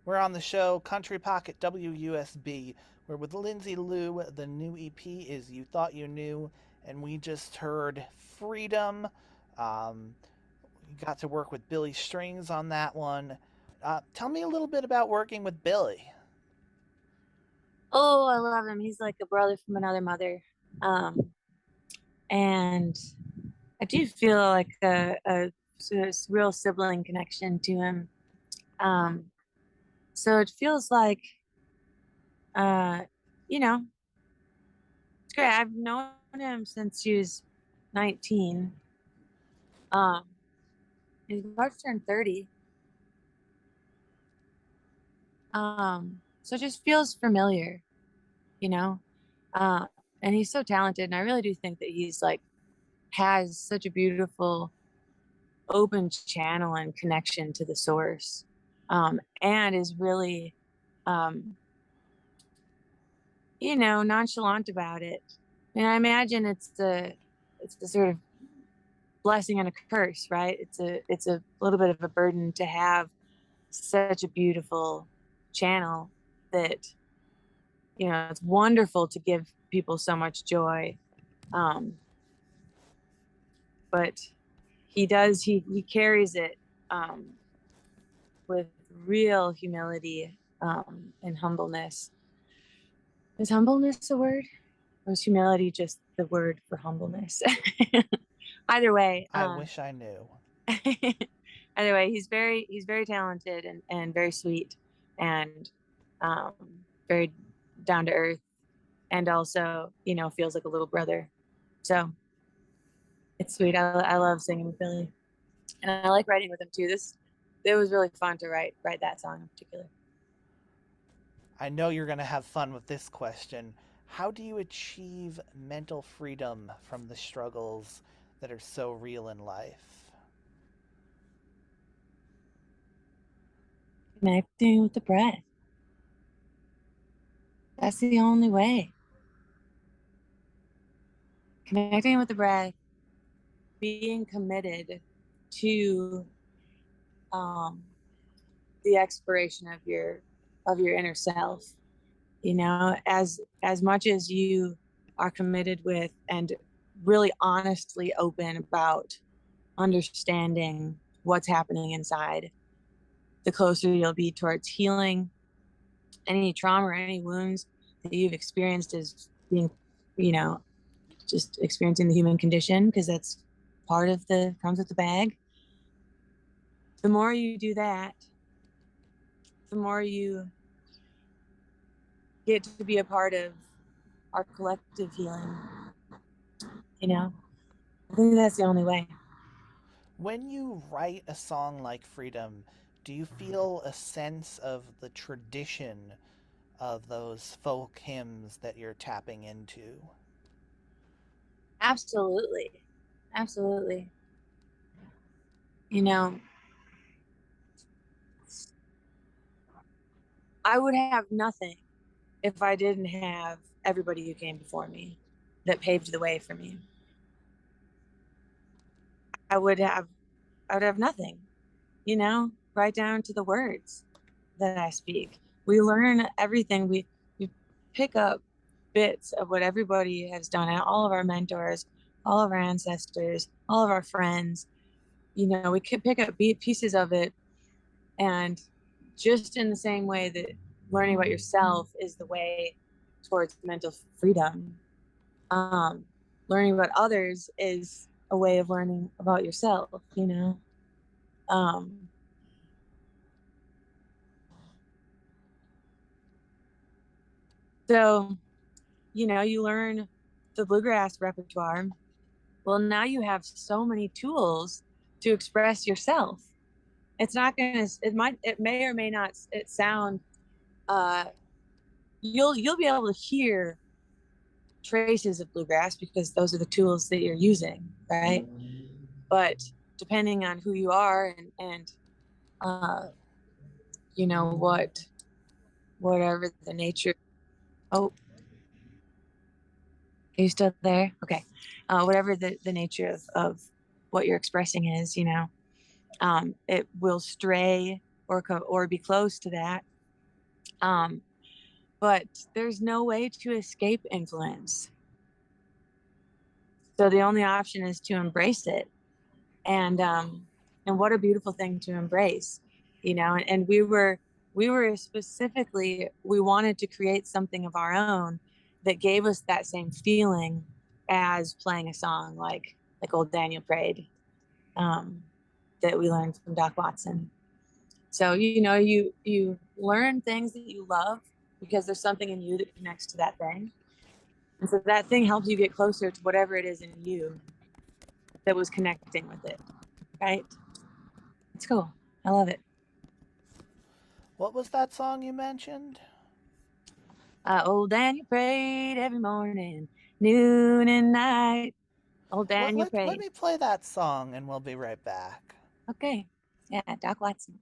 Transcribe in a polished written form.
We're on the show Country Pocket WUSB. We're with Lindsay Lou. The new EP is You Thought You Knew, and we just heard Freedom. We got to work with Billy Strings on that one. Tell me a little bit about working with Billy. Oh, I love him. He's like a brother from another mother. Um, and I do feel like a sort of real sibling connection to him. Um, so it feels like, uh, you know, it's great. I've known him since he was 19. Um, he's about to turn 30. So it just feels familiar, you know? Uh, and he's so talented. And I really do think that he's like, has such a beautiful open channel and connection to the source, and is really um, nonchalant about it. And I imagine it's the sort of blessing and a curse, right? It's a little bit of a burden to have such a beautiful channel that it's wonderful to give people so much joy, um, but he carries it um, with real humility and humbleness. Is humbleness a word? Or is humility just the word for humbleness? Either way, I wish I knew. either way, he's very talented and very sweet and um, very down to earth, and also feels like a little brother. So it's sweet. I love singing with Billy, and I like writing with him too. It was really fun to write that song in particular. I know you're going to have fun with this question. How do you achieve mental freedom from the struggles that are so real in life? Connecting with the breath. That's the only way. Connecting with the breath, being committed to um, the exploration of your inner self. As much as you are committed with and really honestly open about understanding what's happening inside, the closer you'll be towards healing any trauma or any wounds that you've experienced as being, you know, just experiencing the human condition, because that's part of the comes with the bag. The more you do that, the more you get to be a part of our collective healing. You know, I think that's the only way. When you write a song like Freedom, do you feel a sense of the tradition of those folk hymns that you're tapping into? Absolutely. Absolutely. You know, I would have nothing if I didn't have everybody who came before me that paved the way for me. I would have I would have nothing, right down to the words that I speak. We learn everything. We pick up bits of what everybody has done, and all of our mentors, all of our ancestors, all of our friends. We can pick up pieces of it, and just in the same way that learning about yourself is the way towards mental freedom, um, learning about others is a way of learning about yourself. Um, so you learn the bluegrass repertoire. Well, now you have so many tools to express yourself. It's not gonna. It may or may not. It sound. Uh, you'll be able to hear traces of bluegrass because those are the tools that you're using, right? But depending on who you are and uh, whatever the nature. Oh, are you still there? Okay. Whatever the nature of what you're expressing is, it will stray or be close to that. Um, but there's no way to escape influence. So the only option is to embrace it. And what a beautiful thing to embrace, and we were specifically, we wanted to create something of our own that gave us that same feeling as playing a song like Old Daniel Prayed, um, that we learned from Doc Watson. So you learn things that you love because there's something in you that connects to that thing. And so that thing helps you get closer to whatever it is in you that was connecting with it, right? It's cool. I love it. What was that song you mentioned? Old Daniel prayed every morning, noon and night. Old Let, Daniel let, let prayed. me play that song and we'll be right back. Okay. Yeah, Doc Watson.